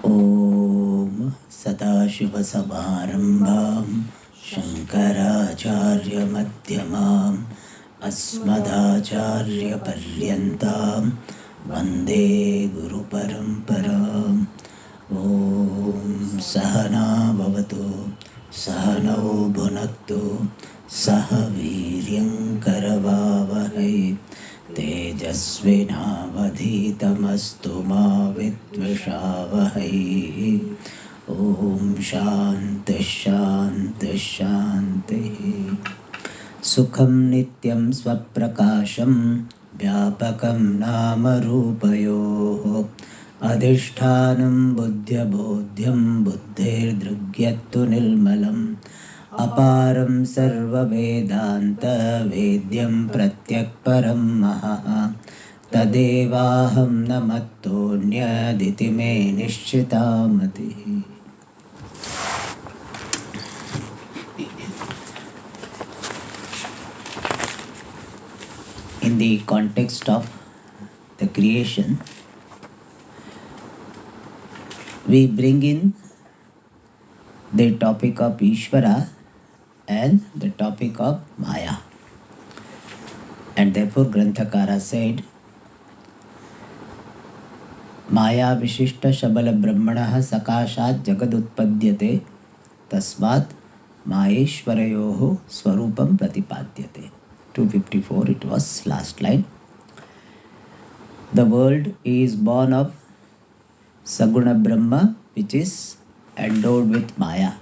ॐ सदाशिवसमारम्भां शङ्कराचार्यमध्यमाम् अस्मदाचार्यपर्यन्तां वन्दे गुरुपरम्पराम्। ॐ सहना भवतु सहनौ भुनक्तु सह वीर्यं करवावहै तेजस्विनावधीतमस्तु मा विद्विषावहै। ॐ शान्तिः शान्तिः शान्तिः। सुखं नित्यं स्वप्रकाशं व्यापकं नामरूपयोः अधिष्ठानं बुद्ध्यबोध्यं बुद्धेर्दृग्यत्तु निर्मलम् अपारं सर्ववेदान्तवेद्यं प्रत्यक्परं महः तदेवाहं न मत्तोऽन्यदिति मे निश्चिता मतिः। In the context of the creation, we bring in the topic of Ishvara and the topic of Maya. And therefore Granthakara said, Maya Vishishta Shabala Brahmanaha Sakashat Jagad Utpadyate Tasmat Maheshwarayoho Swarupam Pratipadyate. 254 it was last line. The world is born of Saguna Brahma, which is endowed with Maya.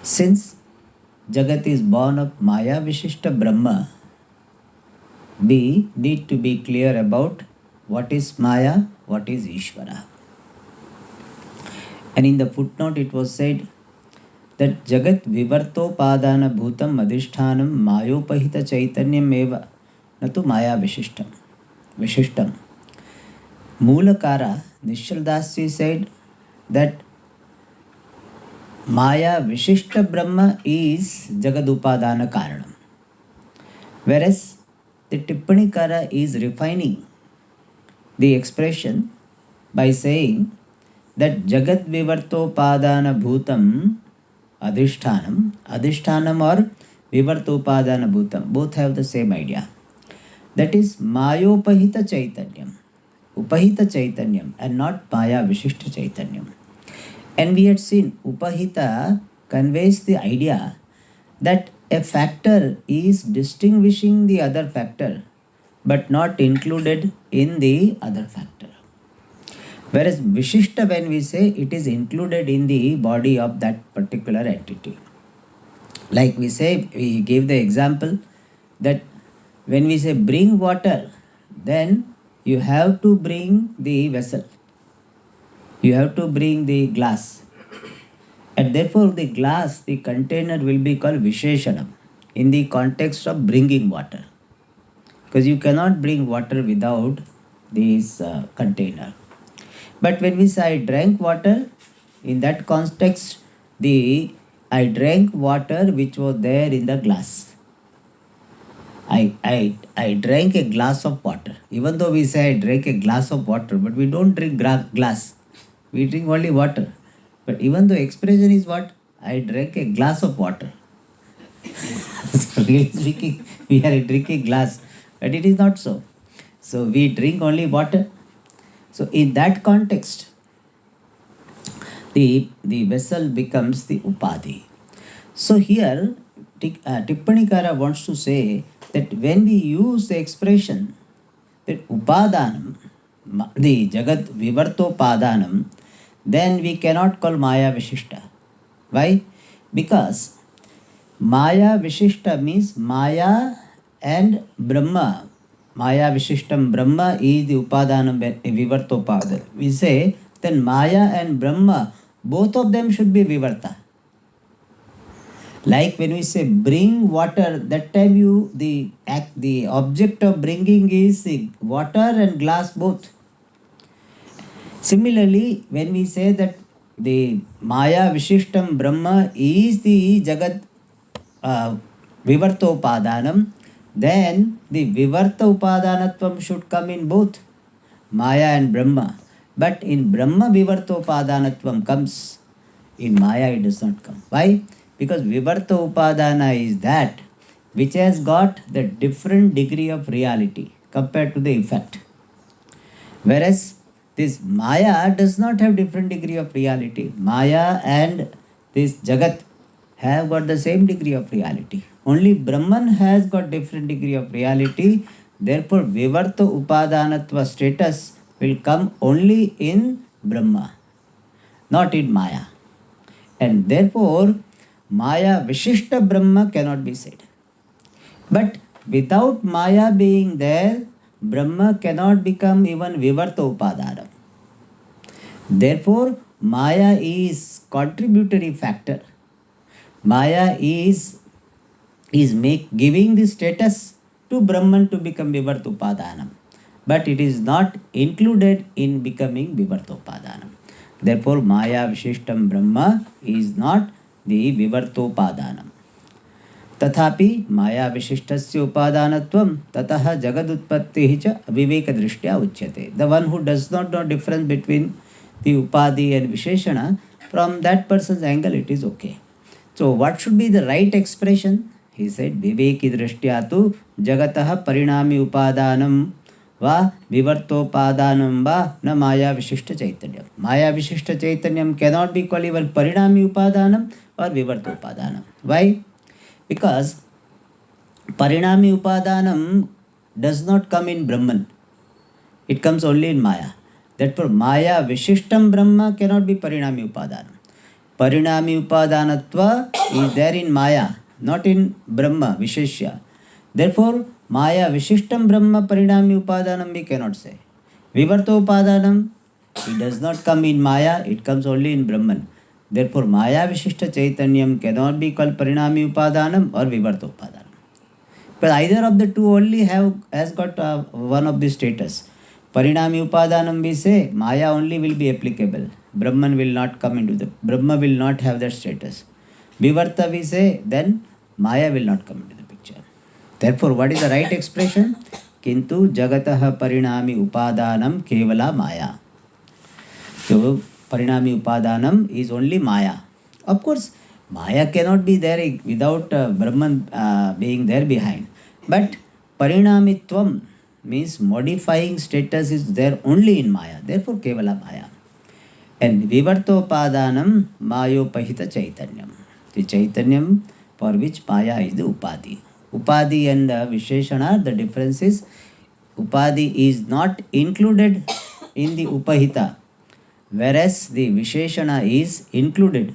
Since Jagat is born of Maya Vishishta Brahma, we need to be clear about what is Maya, what is Ishvara. And in the footnote it was said that Jagat Vivartopadana Bhutam Adhishthanam Mayopahita Chaitanyam Eva Natu Maya Vishishtam. Moolakara Nishal Dasji said that Maya Vishishta Brahma is Jagadupadana Karanam. Whereas the Tippanikara is refining the expression by saying that Jagat Vivartopadana Bhutam Adhishthanam or Vivartopadana Bhutam, both have the same idea. That is Mayopahita Chaitanyam, Upahita Chaitanyam, and not Maya Vishishta Chaitanyam. And we had seen Upahita conveys the idea that a factor is distinguishing the other factor but not included in the other factor. Whereas Vishishta, when we say, it is included in the body of that particular entity. Like we say, we gave the example that when we say bring water, then you have to bring the vessel. You have to bring the glass. And therefore the glass, the container will be called Visheshanam in the context of bringing water. Because you cannot bring water without this container. But when we say I drank water, in that context, I drank water which was there in the glass. I drank a glass of water. Even though we say I drank a glass of water, but we don't drink glass. We drink only water. But even though expression is what? I drank a glass of water. So really speaking, we are drinking glass. But it is not so. So we drink only water. So in that context, the vessel becomes the upadhi. So here, Tippanikara wants to say that when we use the expression that upadanam, the Jagat Vivartopadanam, then we cannot call Maya Vishishta. Why? Because Maya Vishishta means Maya and Brahma. Maya Vishishtam Brahma is the Upadanam Vivartopadana. We say then Maya and Brahma, both of them should be Vivarta. Like when we say bring water, that time the object of bringing is the water and glass both. Similarly, when we say that the Maya Vishishtam Brahma is the Jagat Vivartopadanam, then the Vivarta Upadanatvam should come in both Maya and Brahma. But in Brahma Vivartopadanatvam comes, in Maya it does not come. Why? Because Vivarta Upadana is that which has got the different degree of reality compared to the effect. Whereas this Maya does not have different degree of reality. Maya and this Jagat have got the same degree of reality. Only Brahman has got different degree of reality. Therefore, Vivarta Upadanatva status will come only in Brahma, not in Maya. And therefore, Maya Vishishta Brahma cannot be said. But without Maya being there, Brahma cannot become even Vivarta Upadana. Therefore, Maya is contributory factor. Maya is giving the status to Brahman to become Vivarta Upadanam. But it is not included in becoming Vivarta Upadanam. Therefore, Maya Vishishtam Brahma is not the Vivartopadanam. तथापि माया विशिष्टस्य उपादानत्वं ततः जगदुत्पत्तिः च अविवेकदृष्ट्या उच्यते. The one who does not know difference between the upadi and visheshana, from that person's angle it is okay. So what should be the right expression? He said viveki drishtya tu jagatah parinami upadanam va vivartopadanam va na maya vishishta chaitanyam. Maya vishishta chaitanyam cannot be called even parinami upadanam or vivartopadanam. Why? Because Parinami Upadanam does not come in Brahman. It comes only in Maya. Therefore, Maya Vishishtam Brahma cannot be Parinami Upadanam. Parinami Upadanatva is there in Maya, not in Brahma, Visheshya. Therefore, Maya Vishishtam Brahma Parinami Upadanam we cannot say. Vivarta Upadanam, it does not come in Maya, it comes only in Brahman. Therefore, Maya Vishishta Chaitanyam cannot be called Parinami Upadanam or Vivarta Upadanam. But either of the two only has got one of the status. Parinami Upadanam we say, Maya only will be applicable. Brahman will not come into the, Brahma will not have that status. Vivarta we say, then Maya will not come into the picture. Therefore, what is the right expression? Kintu Jagatah Parinami Upadanam Kevala Maya. So, Parinami Upadanam is only Maya. Of course, Maya cannot be there without Brahman being there behind. But Parinamitvam means modifying status is there only in Maya. Therefore, Kevala Maya. And Vivartopadanam Mayopahita Chaitanyam. The Chaitanyam for which Maya is the Upadi. Upadi and Visheshana, the difference is Upadi is not included in the Upahita, whereas the Visheshana is included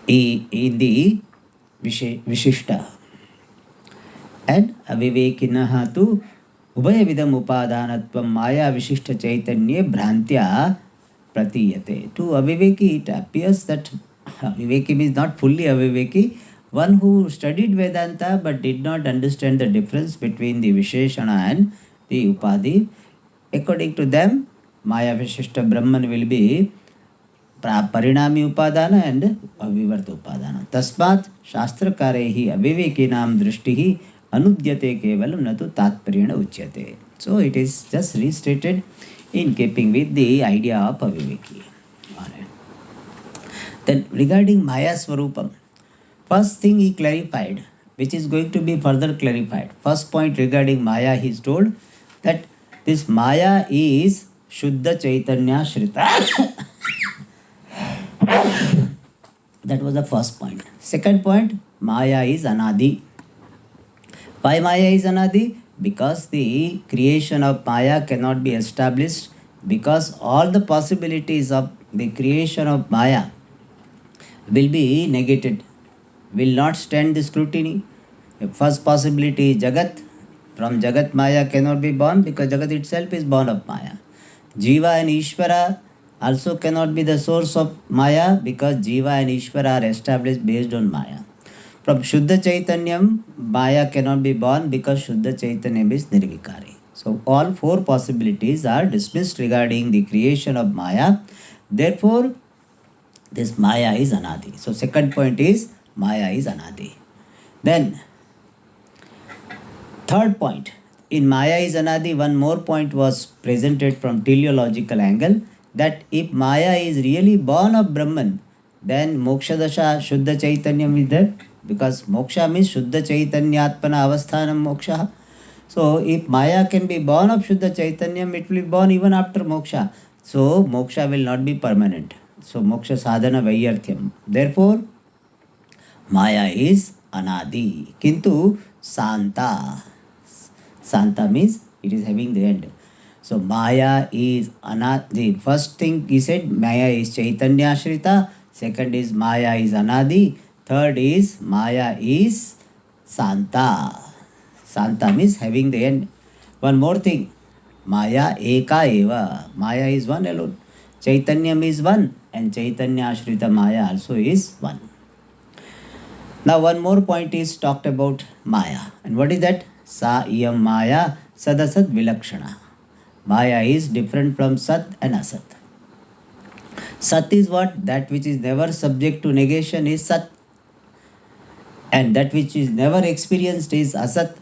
in the Vishishta. And Avivekinaha tu Ubhayavidam Upadanatvam Maya Vishishta Chaitanya Bhrantya Pratiyate. To Aviveki it appears that Aviveki is not fully Aviveki. One who studied Vedanta but did not understand the difference between the Visheshana and the Upadi. According to them, Maya Vishishta Brahman will be Parinami Upadana and Vivarta Upadana. Tasmat Shastrakarehi Avivekinam Drishtihi Anudyate Kevalam Natu Tatparina Uchyate. So it is just restated in keeping with the idea of Aviveki. Then regarding Maya Swarupam, first thing he clarified, which is going to be further clarified. First point regarding Maya, he is told that this Maya is Shuddha Chaitanya Shrita. That was the first point. Second point, Maya is Anadi. Why Maya is Anadi? Because the creation of Maya cannot be established, because all the possibilities of the creation of Maya will be negated, will not stand the scrutiny. The first possibility is Jagat. From Jagat, Maya cannot be born because Jagat itself is born of Maya. Jiva and Ishvara also cannot be the source of Maya because Jiva and Ishvara are established based on Maya. From Shuddha Chaitanyam, Maya cannot be born because Shuddha Chaitanyam is Nirvikari. So all four possibilities are dismissed regarding the creation of Maya. Therefore, this Maya is Anadi. So second point is Maya is Anadi. Then third point, in Maya is Anadi, one more point was presented from teleological angle, that if Maya is really born of Brahman, then Moksha Dasha Shuddha Chaitanyam is there, because Moksha means Shuddha Chaitanyatmana Avasthanam Moksha. So if Maya can be born of Shuddha Chaitanyam, it will be born even after Moksha. So Moksha will not be permanent. So Moksha Sadhana Vaiyarthyam. Therefore, Maya is Anadi. Kintu Santa. Santa means it is having the end. So Maya is Anadi. First thing he said, Maya is Chaitanya Ashrita. Second is Maya is Anadi. Third is Maya is Santa. Santa means having the end. One more thing. Maya Eka Eva. Maya is one alone. Chaitanyam is one. And Chaitanya Ashrita Maya also is one. Now one more point is talked about Maya. And what is that? Sa iyam Maya sadasat vilakshana. Maya is different from Sat and Asat. Sat is what? That which is never subject to negation is Sat. And that which is never experienced is Asat.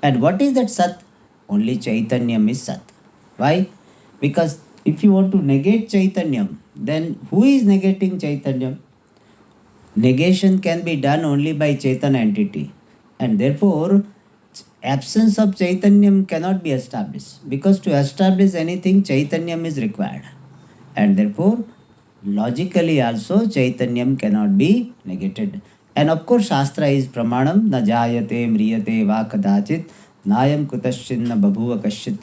And what is that Sat? Only Chaitanyam is Sat. Why? Because if you want to negate Chaitanyam, then who is negating Chaitanyam? Negation can be done only by Chaitanya entity. And therefore, absence of Chaitanyam cannot be established. Because to establish anything, Chaitanyam is required. And therefore, logically also, Chaitanyam cannot be negated. And of course, Shastra is Pramanam, na jayate mriyate va kadachit, nayam kutaschinna babhuva kashit.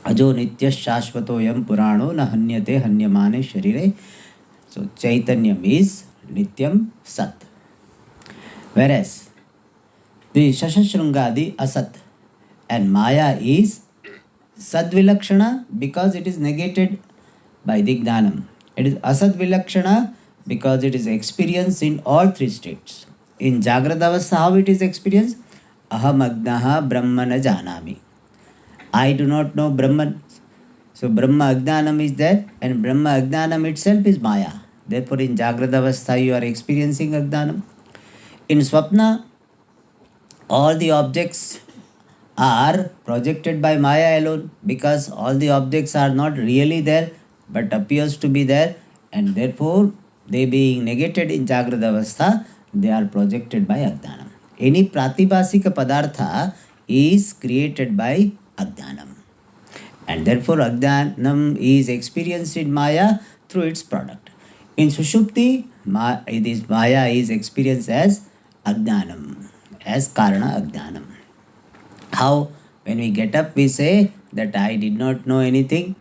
Ajo nityas shashvatoyam purano na hanyate hanyamane sharire. So, Chaitanyam is Nityam Sat. Whereas, the Shashashrungadi Asat. And Maya is Sadvilakshana because it is negated by the Jnanam. It is Asad Vilakshana because it is experienced in all three states. In Jagradavastha, how it is experienced? Aham Agnaha Brahmana Janami. I do not know Brahman. So Brahma Agnanam is there, and Brahma Agnanam itself is Maya. Therefore, in Jagradavastha, you are experiencing Agnanam. In Swapna, all the objects are projected by Maya alone, because all the objects are not really there but appears to be there, and therefore they being negated in Jagradavastha, they are projected by Ajnanam. Any Pratibhasika Padartha is created by Ajnanam, and therefore Ajnanam is experienced in Maya through its product. In Sushupti, this Maya is experienced as Ajnanam, as Karana Ajnanam. How? When we get up, we say that I did not know anything,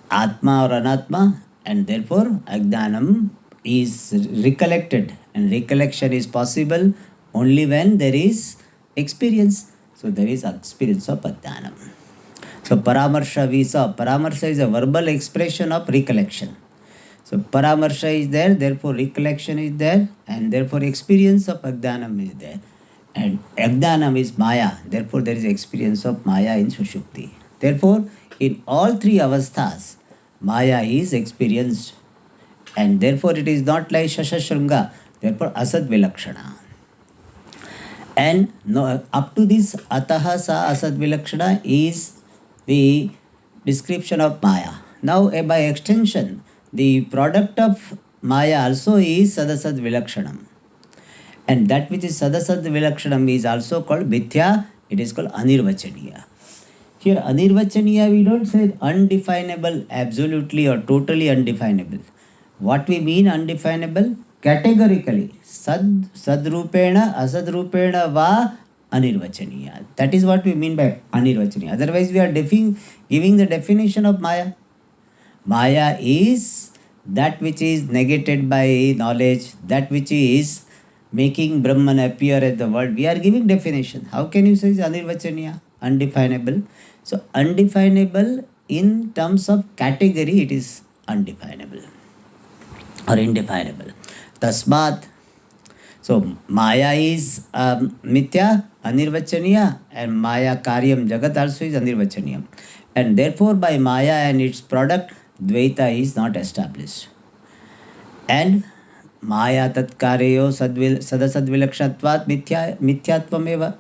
Atma or Anatma, and therefore Ajnanam is recollected, and recollection is possible only when there is experience. So there is experience of Ajnanam. So Paramarsha we saw. Paramarsha is a verbal expression of recollection. So Paramarsha is there, therefore recollection is there, and therefore experience of Ajnanam is there. And Ajnanam is Maya, therefore there is experience of Maya in Sushupti. Therefore, in all three avasthas, Maya is experienced, and therefore it is not like Shashashrunga, therefore Asad Vilakshana. And no, up to this Ataha Sa Asad Vilakshana is the description of Maya. Now, by extension, the product of Maya also is Sadasad Vilakshanam. And that which is Sadasad Vilakshanam is also called Mithya, it is called Anirvachaniya. Here, Anirvachaniya, we don't say undefinable, absolutely or totally undefinable. What we mean undefinable? Categorically. Sadrupena, Asadrupena va Anirvachaniya. That is what we mean by Anirvachaniya. Otherwise, we are giving the definition of Maya. Maya is that which is negated by knowledge, that which is making Brahman appear as the world. We are giving definition. How can you say Anirvachaniya? Undefinable. So undefinable in terms of category, it is undefinable or indefinable. Tasmat. So Maya is Mithya, Anirvachaniya, and Maya Karyam Jagat also is Anirvachaniya. And therefore by Maya and its product, Dvaita is not established. And Maya tatkareyo sadasadvilakshatvat mithyatvam eva.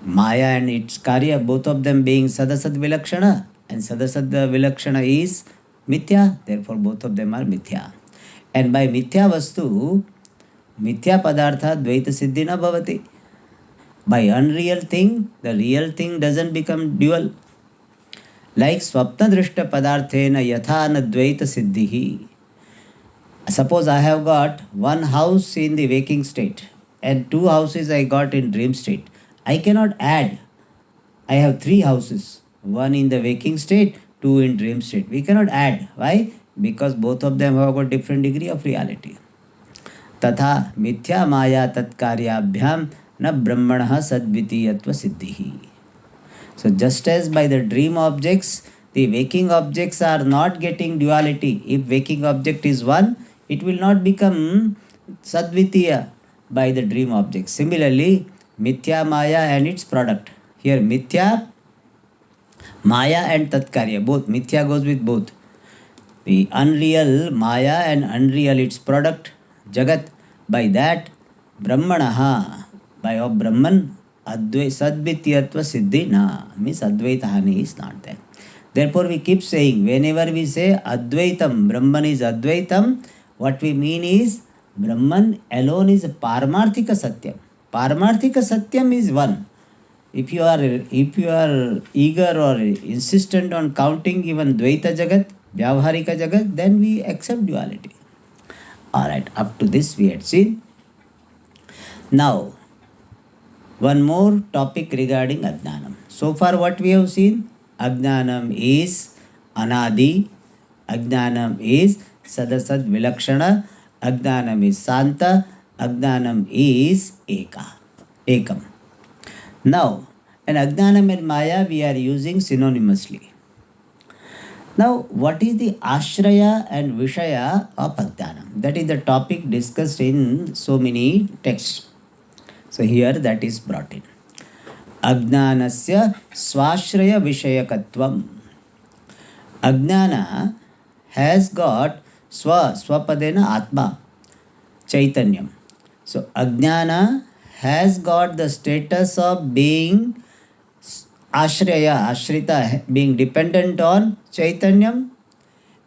Maya and its Karya, both of them being Sadasad Vilakshana, and Sadasad Vilakshana is Mithya, therefore both of them are Mithya. And by Mithya Vastu, Mithya Padartha Dvaita Siddhi na bhavati. By unreal thing, the real thing doesn't become dual. Like Swapna Drishta Padarthena Yatha na Dvaita Siddhihi. Suppose I have got one house in the waking state and two houses I got in dream state. I cannot add. I have three houses, one in the waking state, two in dream state. We cannot add. Why? Because both of them have got different degree of reality. Tatha mithya maya tatkaryabhyam na brahmanah sadvitiyatva siddhihi. So just as by the dream objects, the waking objects are not getting duality. If waking object is one, it will not become sadvitiya by the dream object. Similarly, mithya maya and its product. Here mithya, maya and tatkarya, both. Mithya goes with both. The unreal maya and unreal its product, jagat. By that, brahmanaha, by of Brahman, sadvityatva siddhi na, means advaita hani is not there. Therefore, we keep saying, whenever we say advaitam, Brahman is advaitam, what we mean is Brahman alone is Paramarthika Satyam. Paramarthika Satyam is one. If you are eager or insistent on counting even Dvaita Jagat, Vyavaharika Jagat, then we accept duality. Alright, up to this we had seen. Now, one more topic regarding Ajnanam. So far what we have seen? Ajnanam is Anadi, Ajnanam is Sadasad Vilakshana, Ajnanam is Santa, Ajnanam is Ekam. Now, an Ajnanam and Maya we are using synonymously. Now, what is the Ashraya and Vishaya of Ajnanam? That is the topic discussed in so many texts. So here that is brought in. Ajnanasya swashraya vishayakatvam. Ajnana has got swapadena atma, chaitanyam. So Ajnana has got the status of being ashraya, ashrita, being dependent on chaitanyam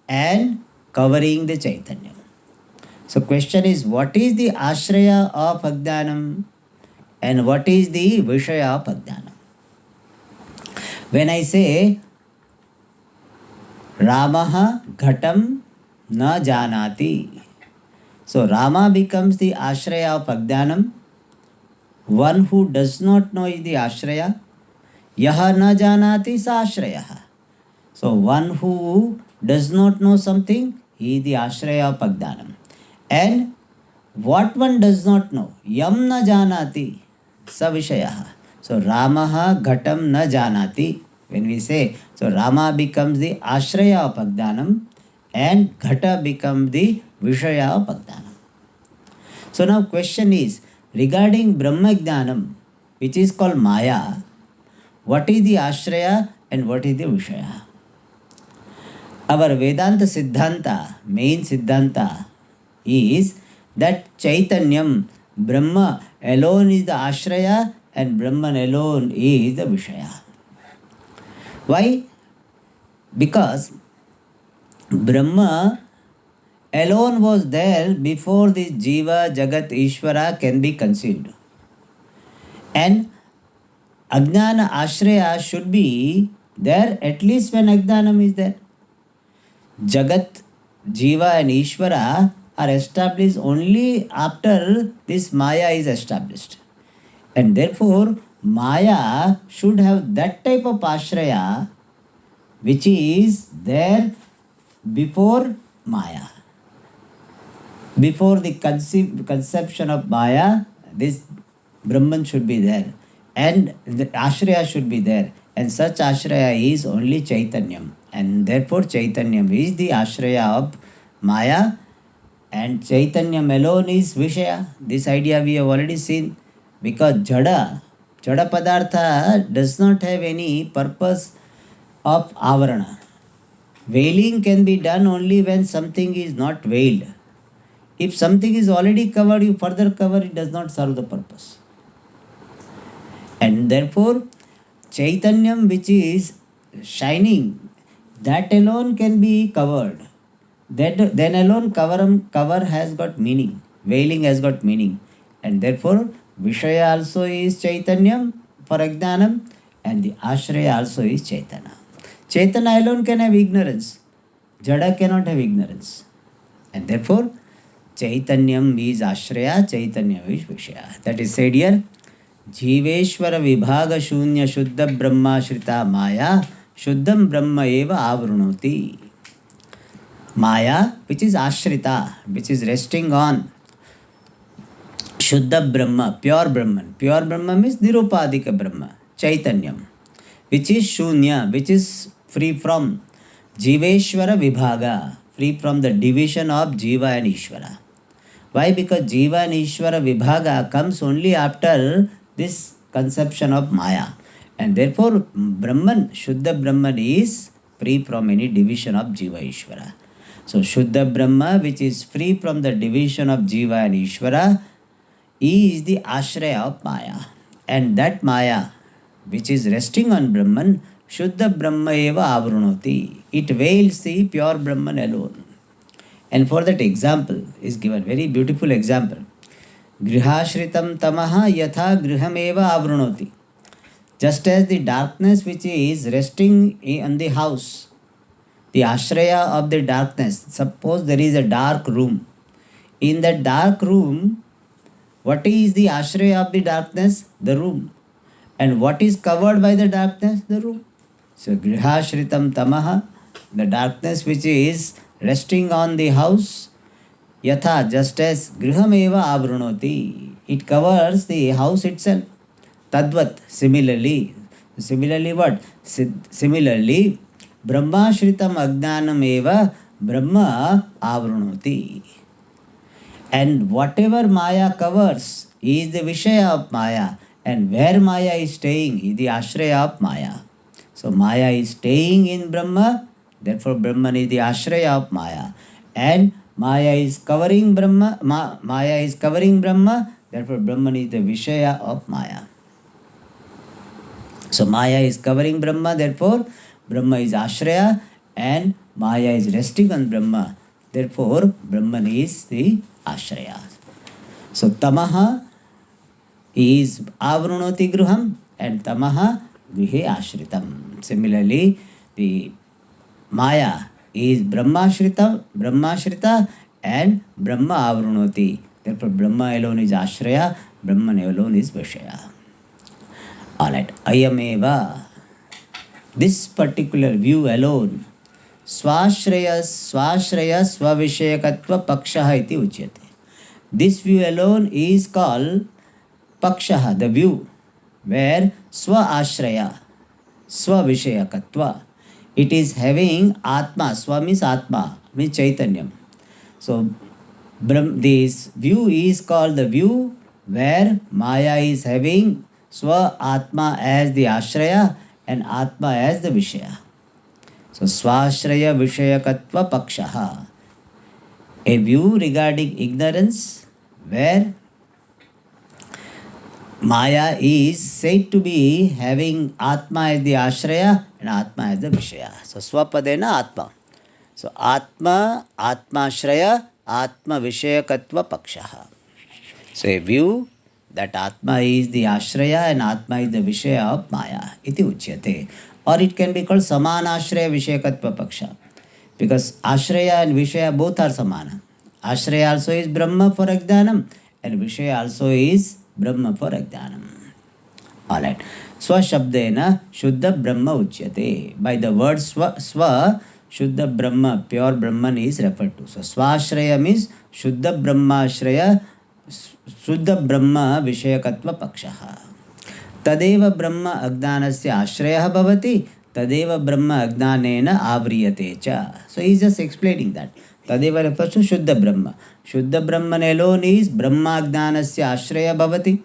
and covering the chaitanyam. So question is, what is the ashraya of Ajnanam and what is the vishaya of Ajnanam? When I say Ramaha ghatam na janati, so Rama becomes the ashraya of Ajnanam. One who does not know is the ashraya. Yaha na janati sa ashraya. So one who does not know something, he is the ashraya of Ajnanam. And what one does not know, yam na janati sa vishaya. So Ramaha ghatam na janati. When we say, so Rama becomes the ashraya of Ajnanam and ghata becomes the vishaya of Ajnanam. So now question is, regarding Brahma Jnanam, which is called Maya, what is the ashraya and what is the vishaya? Our Vedanta Siddhanta, main Siddhanta, is that Chaitanyam, Brahma alone is the ashraya and Brahman alone is the vishaya. Why? Because Brahma alone was there before this Jiva, Jagat, Ishvara can be conceived. And Ajnana Ashraya should be there at least when Ajnanam is there. Jagat, Jiva and Ishvara are established only after this Maya is established. And therefore, Maya should have that type of Ashraya which is there before Maya. Before the conception of Maya, this Brahman should be there. And the Ashraya should be there. And such Ashraya is only Chaitanyam. And therefore Chaitanyam is the Ashraya of Maya. And Chaitanyam alone is Vishaya. This idea we have already seen. Because Jada Padartha does not have any purpose of Avarana. Veiling can be done only when something is not veiled. If something is already covered, you further cover, it does not serve the purpose. And therefore Chaitanyam which is shining, that alone can be covered. That then alone cover has got meaning. Veiling has got meaning. And therefore Vishaya also is Chaitanyam for Ajnanam, and the Ashraya also is Chaitanya. Chaitanya alone can have ignorance. Jada cannot have ignorance. And therefore Chaitanyam is Ashraya, Chaitanya is Vishaya. That is said here. Jiveshwar विभाग शून्य शुद्ध ब्रह्माश्रिता माया शुद्धम ब्रह्म एव आवृणोति. Maya, which is ashrita, which is resting on Shuddha Brahma, pure Brahman. Pure Brahma means Nirupadika Brahma, Chaitanyam, which is Shunya, which is free from Jiveshwara Vibhaga, free from the division of Jiva and Ishvara. Why? Because Jiva and Ishvara Vibhaga comes only after this conception of Maya. And therefore, Brahman, Shuddha Brahman is free from any division of Jiva Ishvara. So, Shuddha Brahma, which is free from the division of Jiva and Ishvara, is the Ashraya of Maya. And that Maya, which is resting on Brahman, Shuddha Brahma eva avrunoti. It veils the pure Brahman alone. And for that example is given, very beautiful example. Grihashritam tamaha yatha griham eva avrunoti. Just as the darkness which is resting on the house, the ashraya of the darkness. Suppose there is a dark room. In that dark room, what is the ashraya of the darkness? The room. And what is covered by the darkness? The room. So, grihashritam tamaha, the darkness which is resting on the house, yatha, just as griham eva avrunoti, it covers the house itself. Tadvat, similarly. Similarly what? Similarly, Brahmashritam Ajnanam eva Brahma avrunoti. And whatever Maya covers is the Vishaya of Maya. And where Maya is staying is the Ashraya of Maya. So Maya is staying in Brahma, therefore Brahman is the Ashraya of Maya. And Maya is covering Brahma, Maya is covering Brahma, therefore Brahman is the Vishaya of Maya. So Maya is covering Brahma, therefore Brahma is Ashraya, and Maya is resting on Brahma, therefore Brahman is the Ashraya. So Tamaha is Avrunoti Gruham, and Tamaha Grihe Ashritam. Similarly, the Maya is Brahmashrita and Brahma Avrunoti. Therefore Brahma alone is Ashraya, Brahman alone is Vishaya. Alright, Ayameva. This particular view alone, Swashraya Svavishayakatva Pakshaha iti uchyate. This view alone is called Pakshaha, the view where Swa Ashraya, Swa Vishayakatva. It is having Atma, Swa means Atma, means Chaitanyam. So, this view is called the view where Maya is having Swa Atma as the Ashraya and Atma as the Vishaya. So, Swashraya Vishayakatva Pakshaha. A view regarding ignorance where Maya is said to be having Atma as the Ashraya and Atma as the Vishaya. So, Swapadena Atma. So, Atma, Atmashraya, Atma Vishayakatva Pakshaha. So, a view that Atma is the Ashraya and Atma is the Vishaya of Maya. Iti uchyate. Or it can be called Samana Ashraya Vishayakatva Paksha. Because Ashraya and Vishaya both are Samana. Ashraya also is Brahma for Ajnanam and Vishaya also is Brahma for Ajnanam. Alright. Swashabdena Shuddha Brahma uchyate. By the word Swa, Shuddha Brahma, pure Brahman is referred to. So Swashraya means Shuddha Brahma Ashraya, Shuddha Brahma Vishayakatva Pakshaha. Tadeva Brahma Ajnanasya Ashrayah bhavati, Tadeva Brahma Ajnanena Avriyate cha. So he is just explaining that. Tadeva refers to Shuddha Brahma. Shuddha Brahman alone is Brahma Ajnanasya Ashraya bhavati.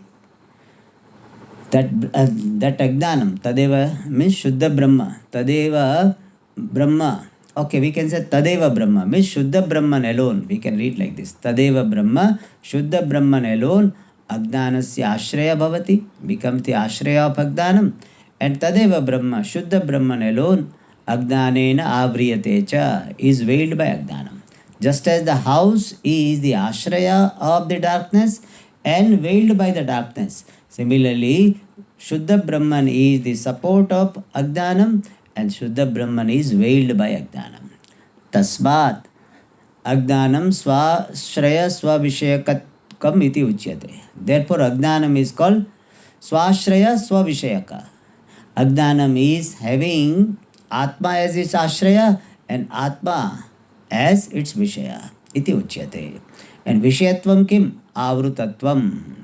That Ajnanam, Tadeva means Shuddha Brahma. Tadeva Brahma. Okay, we can say Tadeva Brahma means Shuddha Brahman alone. We can read like this. Tadeva Brahma, Shuddha Brahman alone, Ajnanasya ashraya bhavati, becomes the ashraya of Ajnanam. And Tadeva Brahma, Shuddha Brahman alone, Ajnanena avriyate cha, is veiled by Ajnanam. Just as the house is the ashraya of the darkness and veiled by the darkness, similarly, Shuddha Brahman is the support of Ajnanam and Shuddha Brahman is veiled by Ajnanam. Tasmat Ajnanam swashraya swavishayakam iti uchyate. Therefore, Ajnanam is called swashraya swavishayaka. Ajnanam is having Atma as its ashraya and Atma as its vishaya. Iti uchyate. And vishayatvam kim? Avrutatvam.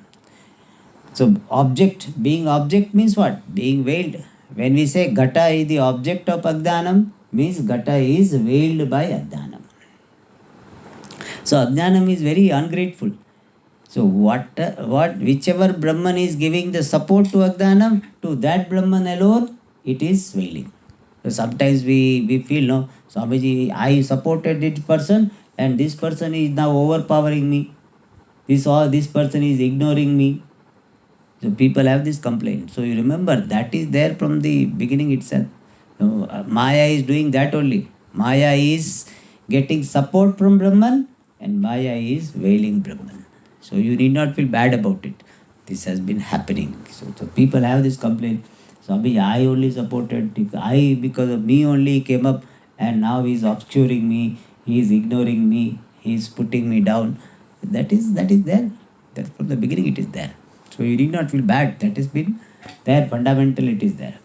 So object, being object means what? Being veiled. When we say Ghata is the object of Ajnanam, means Ghata is veiled by Ajnanam. So Ajnanam is very ungrateful. So whichever Brahman is giving the support to Ajnanam, to that Brahman alone, it is veiling. So sometimes we feel, no, Swamiji, I supported this person and this person is now overpowering me. This person is ignoring me. So people have this complaint. So you remember that is there from the beginning itself. Maya is doing that only. Maya is getting support from Brahman and Maya is veiling Brahman. So you need not feel bad about it. This has been happening. So people have this complaint. Swami, I only supported, because of me only came up and now he is obscuring me, he is ignoring me, he is putting me down. That is there. That from the beginning it is there. So you need not feel bad. That has been there. Fundamentally it is there.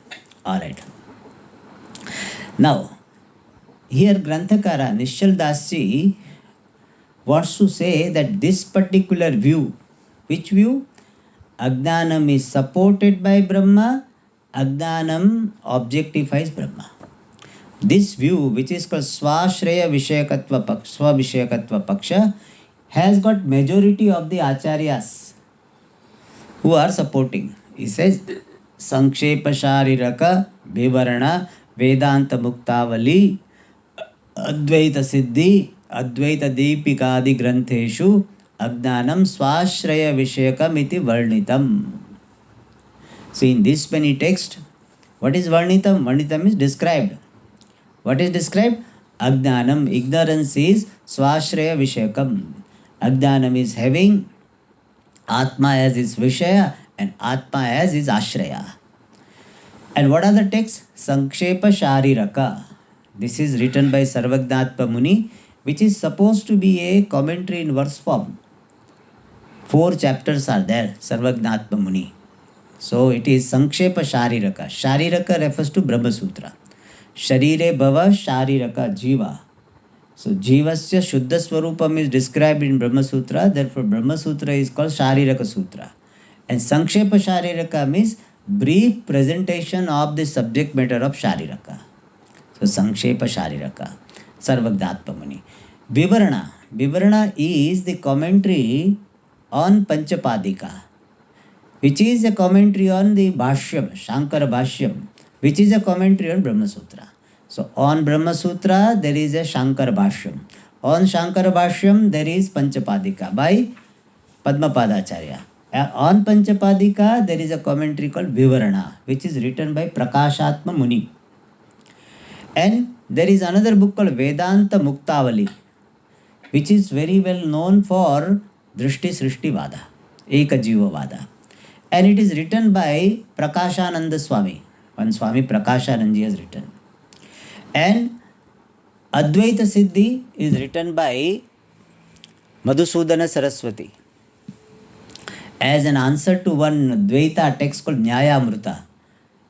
Alright. Now, here Granthakara Nishchal Dasji wants to say that this particular view, which view? Ajnanam is supported by Brahma, Ajnanam objectifies Brahma. This view, which is called Swashraya Vishayakatva Paksha, has got majority of the Acharyas who are supporting. He says, Sankshepa Shariraka Vivarana Vedanta Muktavali Advaita Siddhi Advaita Deepikadi Grantheshu Ajnanam Swashraya Vishayakam iti Varnitam. So in this many text, what is Varnitam? Varnitam is described. What is described? Ajnanam, ignorance is Swashraya Vishayakam. Ajnanam is having Atma as its Vishaya and Atma as its Ashraya. And what are the texts? Sankshepa Shariraka. This is written by Sarvajñatma Muni, which is supposed to be a commentary in verse form. 4 chapters are there, Sarvajñatma Muni. So it is Sankshepa Shariraka. Shariraka refers to Brahma Sutra. Sharire Bhava Shariraka Jiva. So Jivasya Shuddha Swarupam is described in Brahma Sutra, therefore Brahma Sutra is called Shariraka Sutra. And Sankshepa Shariraka means brief presentation of the subject matter of Shariraka. So Sankshepa Shariraka, Sarvajñatma Muni. Vivarana. Vivarana is the commentary on Panchapadika, which is a commentary on the Bhashyam, Shankara Bhashyam, which is a commentary on Brahma Sutra. So on Brahma Sutra there is a Shankara Bhashyam. On Shankara Bhashyam there is Panchapadika by Padmapadacharya. On Panchapadika there is a commentary called Vivarana, which is written by Prakashatma Muni. And there is another book called Vedanta Muktavali, which is very well known for Drishti Srishti Vada, Eka Jiva Vada. And it is written by Prakashananda Swami. One Swami Prakashananji has written. And Advaita Siddhi is written by Madhusudana Saraswati as an answer to one Dvaita text called Nyayamrita.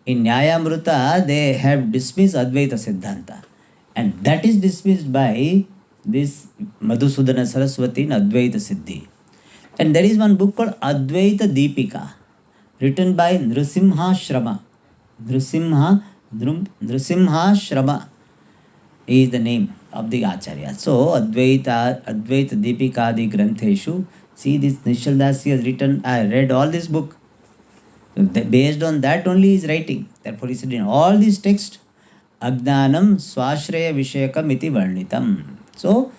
In Nyayamrita, they have dismissed Advaita Siddhanta. And that is dismissed by this Madhusudana Saraswati in Advaita Siddhi. And there is one book called Advaita Deepika, written by Nrsimha Shrama. Nrsimha Shrama is the name of the Acharya. So Advaita Deepikadi Grantheshu. See, this Nishchal Dasji has written, I read all this book. So based on that only he is writing. Therefore he said in all these texts, Ajnanam Swashraya Vishayakam iti Varnitam. So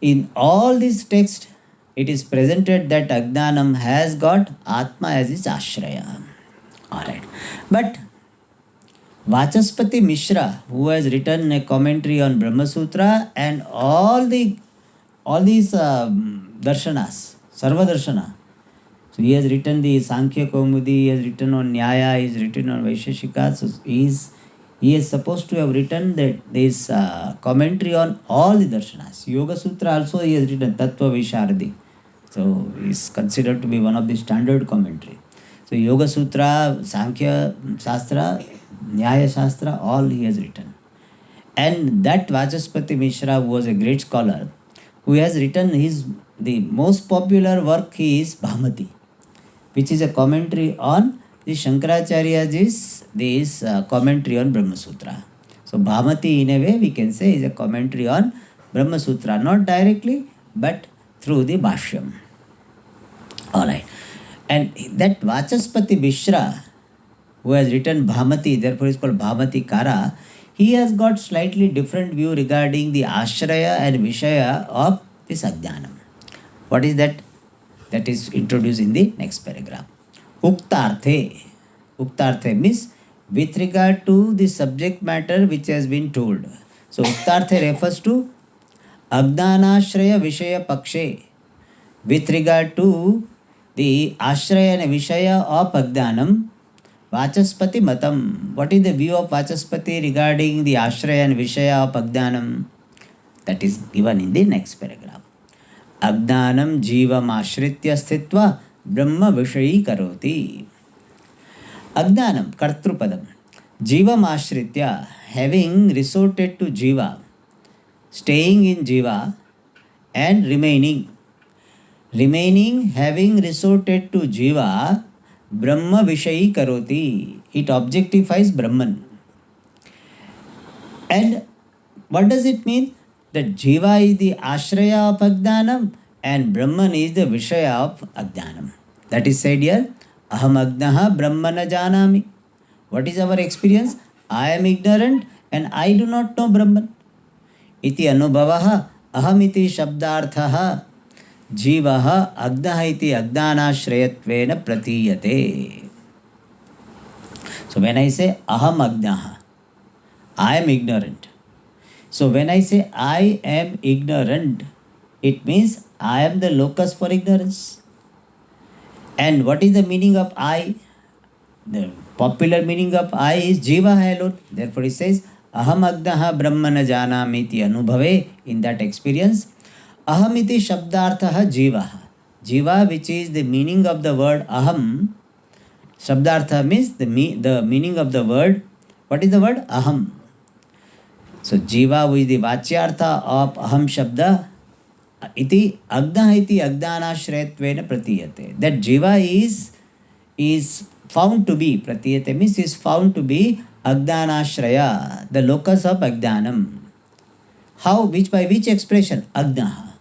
in all these texts, it is presented that Ajnanam has got Atma as its Ashraya. Alright. But Vachaspati Mishra, who has written a commentary on Brahma Sutra and all these darshanas, Sarva Darshana. So he has written the Sankhya Kaumudi, he has written on Nyaya, he has written on Vaisheshika. So he is supposed to have written that this commentary on all the darshanas. Yoga Sutra also he has written Tattva Vishardi. So he is considered to be one of the standard commentary. So Yoga Sutra, Sankhya Shastra, Nyaya Shastra, all he has written. And that Vachaspati Mishra was a great scholar who has written the most popular work is Bhamati, which is a commentary on the Shankaracharya's commentary on Brahma Sutra. So Bhamati in a way we can say is a commentary on Brahma Sutra, not directly but through the Bhashyam. Alright. And that Vachaspati Mishra, who has written Bhamati, therefore is called Bhamati Kara, he has got slightly different view regarding the Ashraya and Vishaya of this Ajnanam. What is that? That is introduced in the next paragraph. Uktarthe. Uktarthe means with regard to the subject matter which has been told. So Uktarthe refers to Ajnanashraya Vishaya Pakshe. With regard to the Ashraya and Vishaya of Ajnanam, Vachaspati Matam. What is the view of Vachaspati regarding the Ashraya and Vishaya of Ajnanam? That is given in the next paragraph. Ajnanam Jivam Ashritya Sthitva Brahma Vishayi Karoti. Ajnanam, Kartrupadam. Jivam Ashritya, having resorted to Jiva, staying in Jiva and remaining, having resorted to Jiva, Brahma Vishayi Karoti. It objectifies Brahman. And what does it mean? That Jiva is the Ashraya of Ajnanam and Brahman is the Vishaya of Ajnanam. That is said here, Aham Agnaha Brahmana Janami. What is our experience? I am ignorant and I do not know Brahman. Iti Anubhavaha Aham iti Shabdarthaha Jivaha Agnaha iti Ajnanashrayattvena Pratiyate. So when I say Aham Agnaha, I am ignorant. So when I say I am ignorant, it means I am the locus for ignorance. And what is the meaning of I? The popular meaning of I is Jiva alone. Therefore it says Aham Agnaha Brahmana Janamiti Anubhave. In that experience, Aham iti Shabdarthaha Jivaha. Jiva, which is the meaning of the word Aham. Shabdartha means the meaning of the word. What is the word? Aham. So Jiva, who is the Vachyartha of Aham Shabda, iti Agnaha iti Ajnanashrayattvena Pratiyate. That Jiva is found to be, Pratiyate means is found to be Ajnanashraya, the locus of Ajnanam. How? By which expression? Agnaha.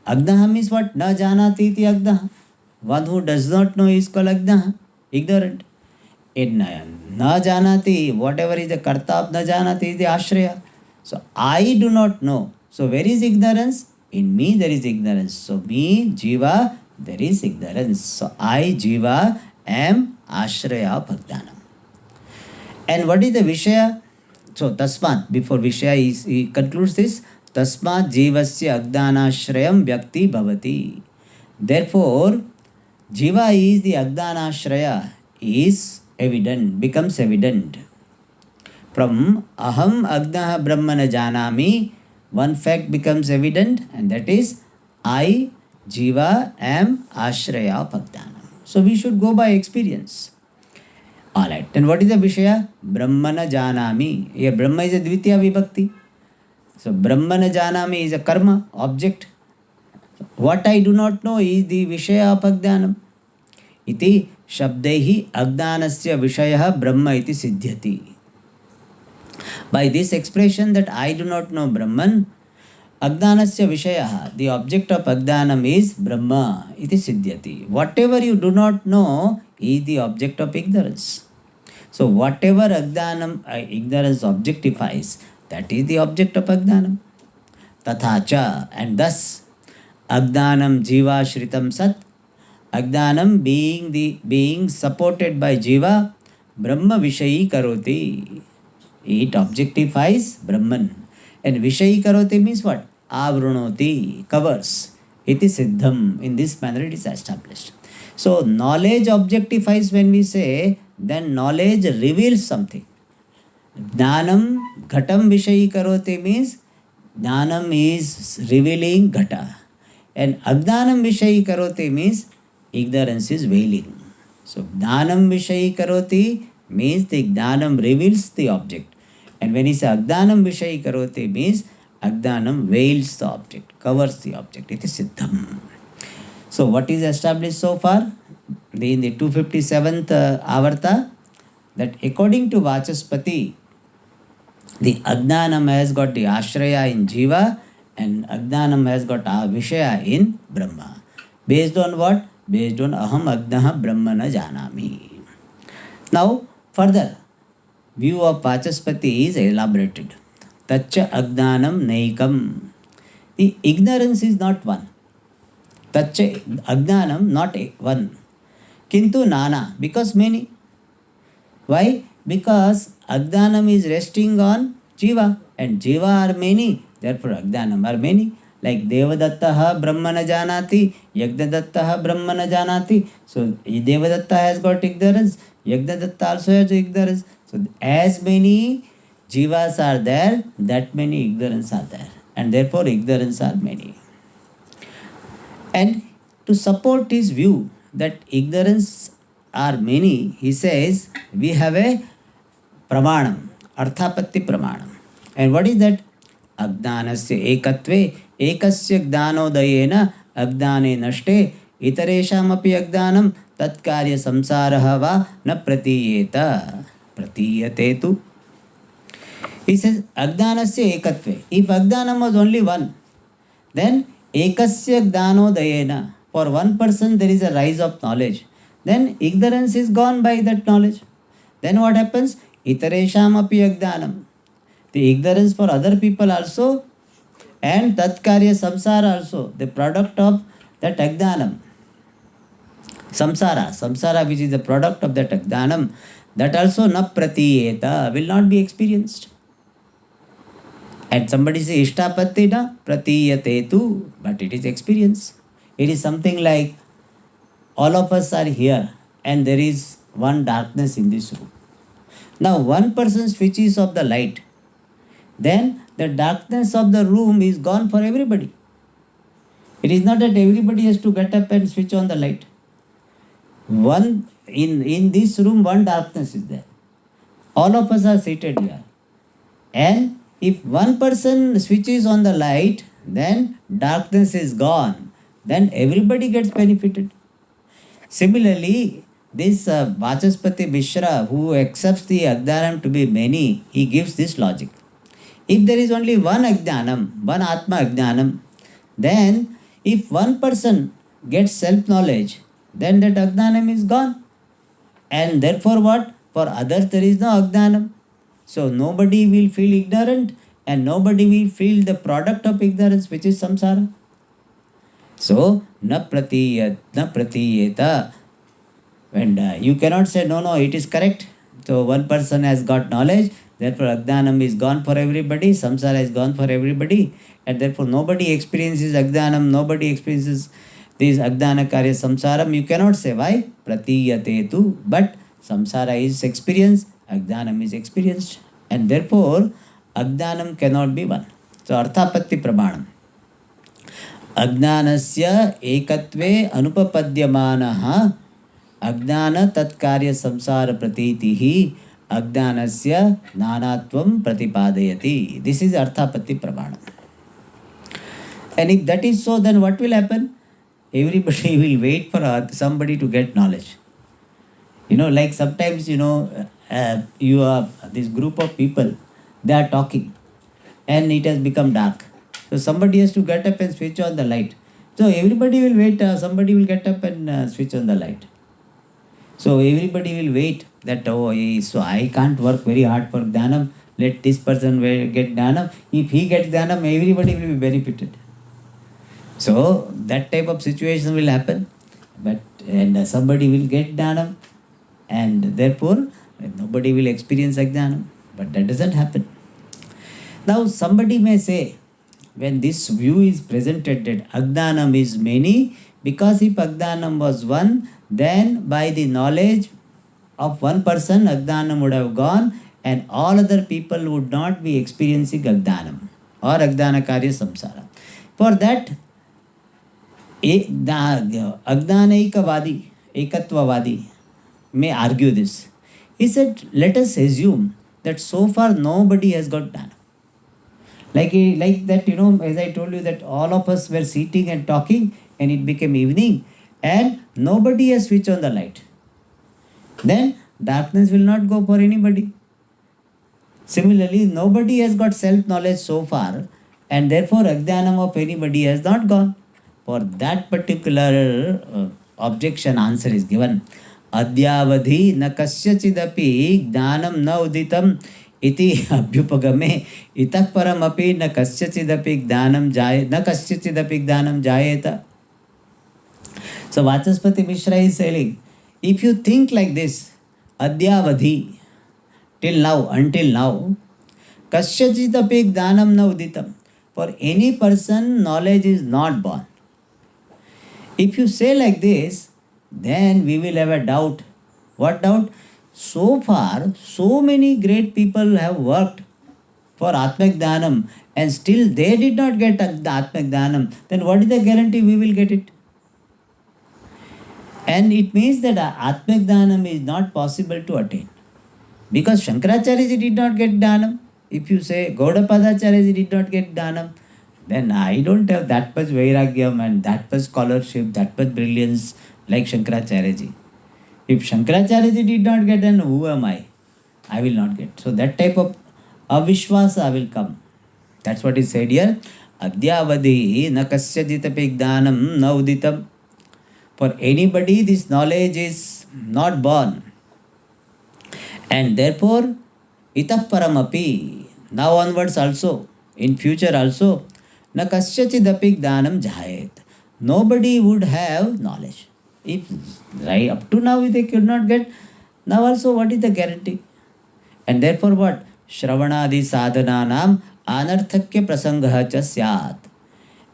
Agnaha means what? Na janati iti Agnaha. One who does not know is called Agnaha, ignorant. In na janati, whatever is the karta of na janati is the ashraya. So I do not know. So where is ignorance? In me there is ignorance. So me, Jiva, there is ignorance. So I, Jiva, am ashraya of Ajnanam. And what is the Vishaya? So Tasmat, before Vishaya he concludes this, Tasmat Jivasya Ajnanashrayam Vyakti Bhavati. Therefore, Jiva is the Ajnanashraya, is evident, becomes evident. From Aham Agnaha Brahmana Janami, one fact becomes evident, and that is I, Jiva, am Ashraya of Ajnanam. So we should go by experience. Alright, then what is the Vishaya? Brahmana Janami. Here Brahma is a Dvitiya Vibhakti. So Brahmana Janami is a karma, object. What I do not know is the Vishaya of Ajnanam. Iti Shabdehi Ajnanasya Vishaya Brahma iti Siddhyati. By this expression that I do not know Brahman, Ajnanasya Vishaya, the object of Ajnanam is Brahma iti Siddhyati. Whatever you do not know is the object of ignorance. So whatever Ajnanam, ignorance objectifies, that is the object of Ajnanam. Tathacha, and thus Agdanam Jiva Shritam Sat. Agdanam being supported by Jiva, Brahma Vishayi Karoti. It objectifies Brahman. And Vishayi Karoti means what? Avrunoti, covers. It is Siddham. In this manner it is established. So knowledge objectifies when we say, then knowledge reveals something. Jnanam Ghatam Vishayi Karoti means Jnanam is revealing Ghata. And Agdanam Vishayi Karoti means ignorance is veiling. So Jnanam Vishayi Karoti means the Jnanam reveals the object. And when he says Agdanam Vishayi Karoti means Agdanam veils the object, covers the object. It is Siddham. So what is established so far? In the 257th Avarta, that according to Vachaspati, the Ajnanam has got the Ashraya in Jiva and Ajnanam has got Vishaya in Brahma. Based on what? Based on Aham Agnaha Brahmana Janami. Now, further, view of Vachaspati is elaborated. Tacha Ajnanam Naikam. The ignorance is not one. Tacha Ajnanam not one. Kintu Nana, because many. Why? Because Agdanam is resting on Jiva and Jiva are many, therefore Agdanam are many. Like Devadattaha Brahmana Janati, Yagdadattaha Brahmana Janati. So Devadatta has got ignorance, Yagdadatta also has ignorance. So as many Jivas are there, that many ignorance are there. And therefore ignorance are many. And to support his view that ignorance are many, he says, we have a pramanam, arthapatti pramanam. And what is that? Agdanasya ekatve, ekasya gdanodayena, agdane nashte, itaresham api agdanam, tatkarya samsaraha va na pratiyeta. Pratiyate tu. He says, agdanasya ekatve. If agdanam was only one, then ekasya gdanodayena. For one person there is a rise of knowledge. Then ignorance is gone by that knowledge. Then what happens? Itaresham api agdanam. The ignorance for other people also and tatkarya samsara also, the product of that agdanam. Samsara which is the product of that agdanam, that also na pratiyeta, will not be experienced. And somebody says ishtapatti na pratiyate tu, but it is experience. It is something like all of us are here and there is one darkness in this room. Now one person switches off the light, then the darkness of the room is gone for everybody. It is not that everybody has to get up and switch on the light. One in this room, one darkness is there. All of us are seated here. And if one person switches on the light, then darkness is gone. Then everybody gets benefited. Similarly, this Vachaspati Mishra, who accepts the Agdanam to be many, he gives this logic. If there is only one Agdanam, one Atma Agdanam, then if one person gets self-knowledge, then that Agdanam is gone. And therefore what? For others there is no Agdanam. So nobody will feel ignorant and nobody will feel the product of ignorance, which is samsara. So, na pratiyeta. And you cannot say, no, it is correct. So, one person has got knowledge, therefore Agdanam is gone for everybody, samsara is gone for everybody, and therefore nobody experiences Agdanam, nobody experiences this Agdana Karya Samsaram. You cannot say, why? Pratiyate tu. But samsara is experienced, Agdanam is experienced, and therefore Agdanam cannot be one. So, arthapatti pramanam. Ajnanasya ekatve anupapadyamanaha Ajnana tatkarya samsara pratitihi Ajnanasya nanatvam pratipadayati. This is arthapatti pramana. And if that is so, then what will happen? Everybody will wait for somebody to get knowledge. Like sometimes, you are this group of people, they are talking and it has become dark. So somebody has to get up and switch on the light. So everybody will wait, somebody will get up and switch on the light. So everybody will wait that, so I can't work very hard for Dhanam, let this person get Dhanam. If he gets Dhanam, everybody will be benefited. So that type of situation will happen, and somebody will get jnanam, and therefore nobody will experience ajnanam. But that doesn't happen. Now somebody may say, when this view is presented that Ajnanam is many, because if Ajnanam was one, then by the knowledge of one person, Ajnanam would have gone, and all other people would not be experiencing Ajnanam or Ajnana Karya Samsara. For that, Ajnanaikavadi, Ekatvavadi may argue this. He said, let us assume that so far nobody has got jnana. Like that, as I told you, that all of us were sitting and talking, and it became evening, and nobody has switched on the light. Then darkness will not go for anybody. Similarly, nobody has got self-knowledge so far, and therefore Ajnanam of anybody has not gone. For that particular objection, answer is given. Adyavadhi na kasyachidapi jnanam na uditam iti abhyupagame itah param api na kasyachidapi jnanam jayeta. So Vachaspati Mishra is saying, if you think like this, Adyavadhi, till now, until now, kasyachitapi jnanam na uditam. For any person, knowledge is not born. If you say like this, then we will have a doubt. What doubt? So far, so many great people have worked for Atmak Dhanam, and still they did not get the Atmak Dhanam. Then what is the guarantee we will get it? And it means that Atmak Dhanam is not possible to attain. Because Shankaracharya did not get Dhanam. If you say Gaudapadacharya did not get Dhanam, then I don't have that much Vairagyam and that much scholarship, that much brilliance like Shankaracharya. If Shankaracharya did not get, then who am I? I will not get. So that type of avishwasa will come. That's what is said here. Adyavadi na kasyajitapi jnanam na uditam. For anybody, this knowledge is not born. And therefore, itah paramapi, now onwards also, in future also, na kasyachidapi jnanam jayet. Nobody would have knowledge. If right up to now they could not get, now also what is the guarantee? And therefore what? Shravanadi sadhananam anarthakya prasangaha cha syat.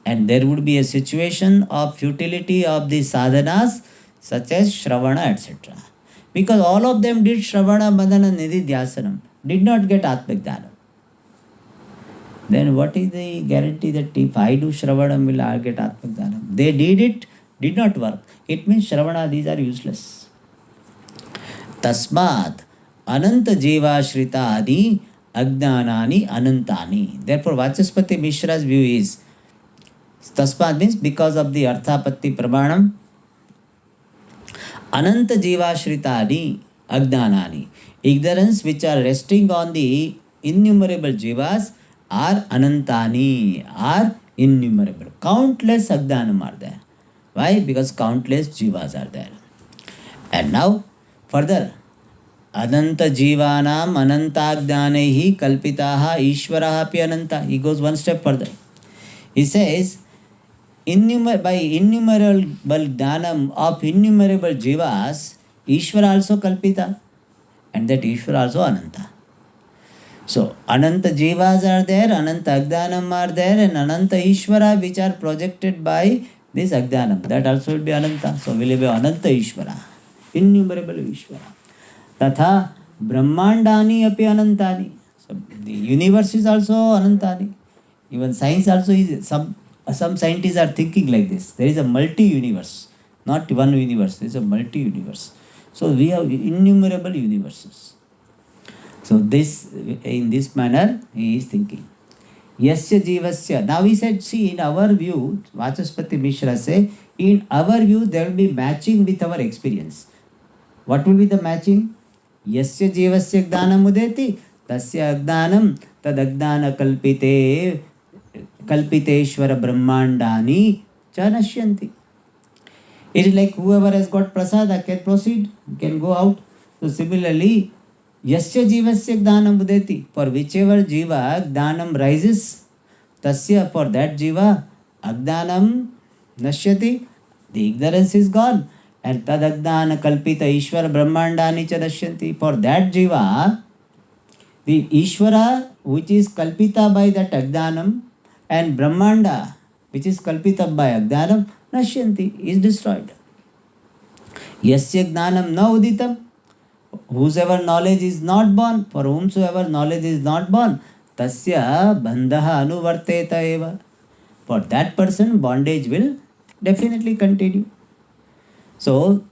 And there would be a situation of futility of the sadhanas such as Shravana, etc. Because all of them did Shravana, Madana, Nididhyasanam, did not get Atmak Dhanam. Then what is the guarantee that if I do Shravana, will I get Atmak Dhanam? They did it, did not work. It means Shravana, these are useless. Tasmat Ananta Jiva Shrita Adi Ajnanani Anantani. Therefore, Vachaspati Mishra's view is Tasmat means because of the Arthapatti Pramanam. Ananta Jiva Shritani Ajnanani. Ignorance which are resting on the innumerable jivas are Anantani, are innumerable. Countless Ajnanam are there. Why? Because countless jivas are there. And now, further, Ananta Jivanam Anantagdanehi Kalpitaha Ishvaraha Api Ananta. He goes one step further. He says, by innumerable dhanam of innumerable jivas, Ishvara also kalpita, and that Ishvara also Ananta. So, Ananta jivas are there, Ananta Agdanam are there, and Ananta Ishvara which are projected by this Agdanam. That also will be Ananta. So, will be Ananta Ishvara, innumerable Ishvara. Tatha Brahmandani api Anantani. So, the universe is also Anantani. Even science also is some scientists are thinking like this. There is a multi-universe, not one universe. There is a multi-universe. So we have innumerable universes. So this, in this manner, he is thinking. Yasya jivasya. Now he said, see, in our view, Vachaspati Mishra say, in our view, there will be matching with our experience. What will be the matching? Yasya jivasya agdanam udeti, tasya agdanam tad agdana kalpite Kalpiteshwara Brahmandani Chanashyanti. It is like whoever has got prasada can proceed, can go out. So similarly, Yasya Jivasya Gdanam Udeti. For whichever Jiva Gdanam rises, Tasya, for that Jiva, Agdanam Nashyati, the ignorance is gone. And tadagdana kalpita Ishvara Brahmandani cha nashyanti. For that jiva, the Ishvara which is kalpita by that Agdanam and Brahmanda which is kalpita by Agdanam nashyanti is destroyed. Yasya Gnanam na uditam. Whosoever knowledge is not born, for whomsoever knowledge is not born, tasya bandhaha anuvarteta eva. For that person, bondage will definitely continue. So,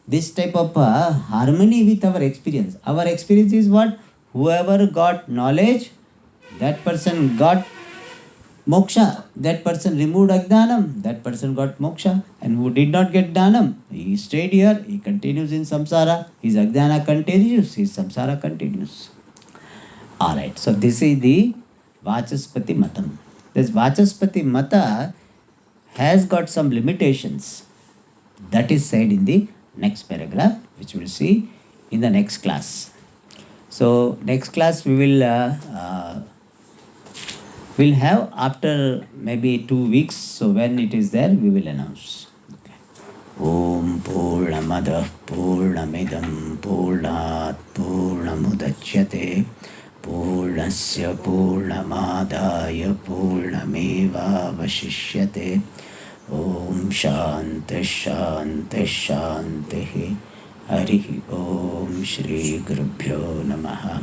this type of harmony with our experience. Our experience is what? Whoever got knowledge, that person got moksha. That person removed Ajnanam, that person got moksha. And who did not get Dhanam, he stayed here, he continues in samsara. His Ajnana continues, his samsara continues. Alright, so this is the Vachaspati Matam. This Vachaspati Mata has got some limitations. That is said in the next paragraph, which we will see in the next class. So, next class we will we'll have after maybe 2 weeks. So, when it is there, we will announce. Om Purnamada Purnamidam Purnat Purnamudachyate Purnasya Purnamadaya Purnameva Vashishyate. Om Shanti Shanti Shanti. Harihi Om Shri Gurubhyo Namaha.